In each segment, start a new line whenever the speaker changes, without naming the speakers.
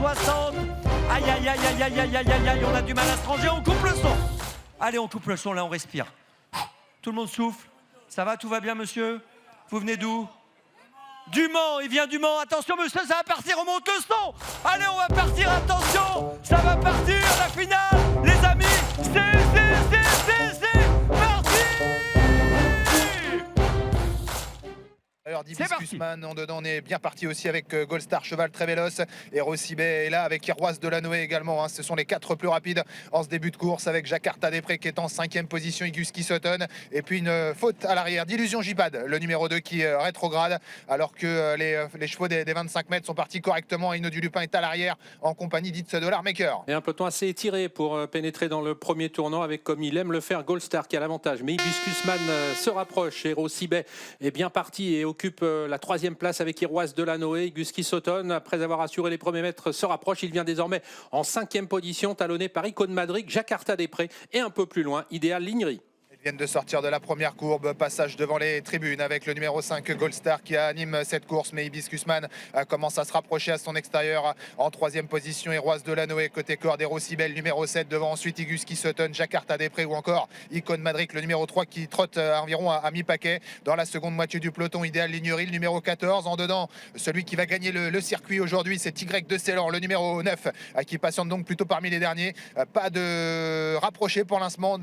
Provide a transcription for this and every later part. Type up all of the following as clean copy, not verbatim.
60. Aïe, aïe, aïe, aïe, aïe, aïe, aïe, aïe, aïe, on a du mal à se ranger, on coupe le son. Allez, on coupe le son, là, on respire. Tout le monde souffle. Ça va, tout va bien, monsieur? Vous venez d'où? Du Mans, il vient du Mans. Attention, monsieur, ça va partir, on monte le son. Allez, on va partir, attention. Ça va partir, la finale. Les amis, c'est parti.
Alors d'Hibiscusman, en dedans on est bien parti aussi avec Goldstar, cheval très véloce, et Rossibet est là avec Iroise de Lanoé également, hein. Ce sont les 4 plus rapides en ce début de course avec Jakarta Després qui est en 5e position, Iguski Sutton, et puis une faute à l'arrière d'Illusion Jipad, le numéro 2 qui rétrograde alors que les chevaux des 25 mètres sont partis correctement. Hino du Lupin est à l'arrière en compagnie d'It's Dollar Maker.
Et un peloton assez étiré pour pénétrer dans le premier tournant avec, comme il aime le faire, Goldstar qui a l'avantage. Mais Hibiscusman se rapproche et Rossibet est bien parti et occupe la 3e place avec Iroise de Lanoé. Iguski Sutton, après avoir assuré les premiers mètres, se rapproche. Il vient désormais en 5e position, talonné par Icône Madrid, Jakarta Després et un peu plus loin, Idéal Lignery.
Ils viennent de sortir de la première courbe, passage devant les tribunes avec le numéro 5 Goldstar qui anime cette course, mais Hibiscusman commence à se rapprocher à son extérieur en 3e position. Iroise de Lanoé côté corde et Rossibel numéro 7 devant, ensuite Iguski Sutton, Jakarta Després ou encore Icône Madrid, le numéro 3 qui trotte environ à mi-paquet. Dans la seconde moitié du peloton, Idéal Lignery, le numéro 14 en dedans. Celui qui va gagner le circuit aujourd'hui, c'est Y de Ceylan, le numéro 9 qui patiente donc plutôt parmi les derniers. Pas de rapproché pour l'instant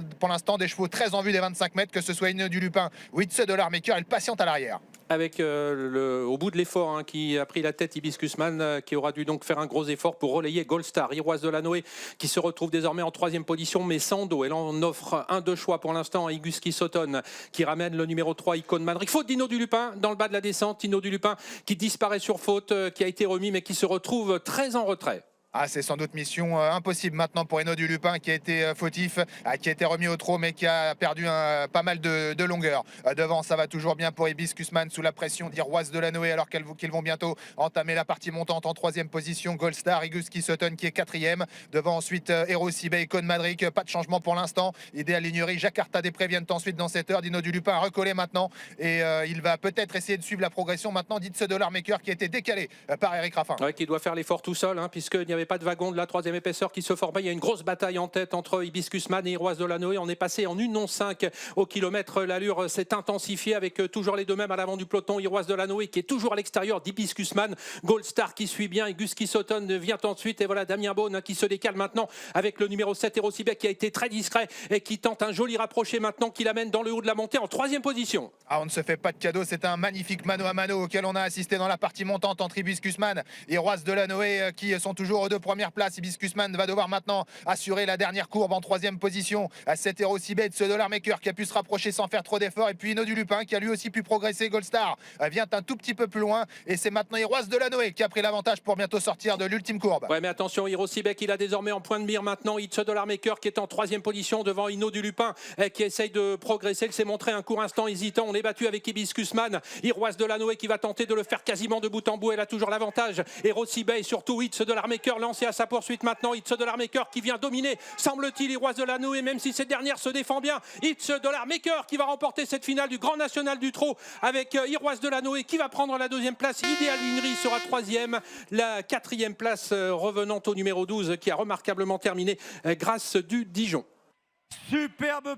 des chevaux très en vue des 25 mètres, que ce soit Hino du Lupin ou It's Dollar Maker, il patiente à l'arrière.
Avec au bout de l'effort qui a pris la tête Hibiscusman, qui aura dû donc faire un gros effort pour relayer Goldstar. Iroise de Lanoé qui se retrouve désormais en 3e position mais sans dos. Elle en offre un de choix pour l'instant à Iguski Sutton qui ramène le numéro 3 Icône Madrid. Faute d'Hino du Lupin dans le bas de la descente. Hino du Lupin qui disparaît sur faute, qui a été remis mais qui se retrouve très en retrait.
Ah, c'est sans doute mission impossible maintenant pour Hino du Lupin qui a été fautif, qui a été remis au trot mais qui a perdu pas mal de longueur. Devant, ça va toujours bien pour Hibiscusman sous la pression d'Iroise de Lanoé alors qu'ils vont bientôt entamer la partie montante en 3e position. Goldstar, Iguski Sutton qui est 4e. Devant ensuite Rossibet, Icône Madrid, pas de changement pour l'instant. Idéal Lignery, Jakarta Després viennent ensuite dans cette heure. Hino du Lupin a recollé maintenant et il va peut-être essayer de suivre la progression maintenant d'It's Dollar Maker qui a été décalé par Eric Raffin.
Ouais, qui doit faire l'effort tout seul puisqu'il n'y avait pas de wagon de la 3e épaisseur qui se formait. Il y a une grosse bataille en tête entre Hibiscusman et Iroise de Lanoé. On est passé en 1,11,5 au kilomètre. L'allure s'est intensifiée avec toujours les deux mêmes à l'avant du peloton. Iroise de Lanoé qui est toujours à l'extérieur d'Hibiscusman. Goldstar qui suit bien. Iguski Sutton vient ensuite. Et voilà Damien Beaune qui se décale maintenant avec le numéro 7 et Rossibet qui a été très discret et qui tente un joli rapproché maintenant qui l'amène dans le haut de la montée en 3e position.
Ah, on ne se fait pas de cadeau. C'est un magnifique mano à mano auquel on a assisté dans la partie montante entre Hibiscusman et Iroise de Lanoé qui sont toujours aux 2 premières places. Hibiscusman va devoir maintenant assurer la dernière courbe en 3e position. C'était Rossibet, ce Dollar Maker qui a pu se rapprocher sans faire trop d'efforts. Et puis Hino du Lupin qui a lui aussi pu progresser. Goldstar vient un tout petit peu plus loin. Et c'est maintenant Iroise de Lanoé qui a pris l'avantage pour bientôt sortir de l'ultime courbe.
Ouais, mais attention, Rossibet il a désormais en point de mire maintenant. It's Dollar Maker qui est en 3e position devant Hino du Lupin qui essaye de progresser. Il s'est montré un court instant hésitant. On est battu avec Hibiscusman. Iroise de Lanoé qui va tenter de le faire quasiment de bout en bout. Elle a toujours l'avantage. Et Rossibet et surtout It's Dollar Maker lancé à sa poursuite maintenant. It's Dollar Maker qui vient dominer, semble-t-il, Iroise de Lanoé, même si cette dernière se défend bien. It's Dollar Maker qui va remporter cette finale du Grand National du Trot avec Iroise de Lanoé qui va prendre la 2e place. Idéal Lignery sera 3e. La 4e place revenant au numéro 12 qui a remarquablement terminé grâce du Dijon.
Superbe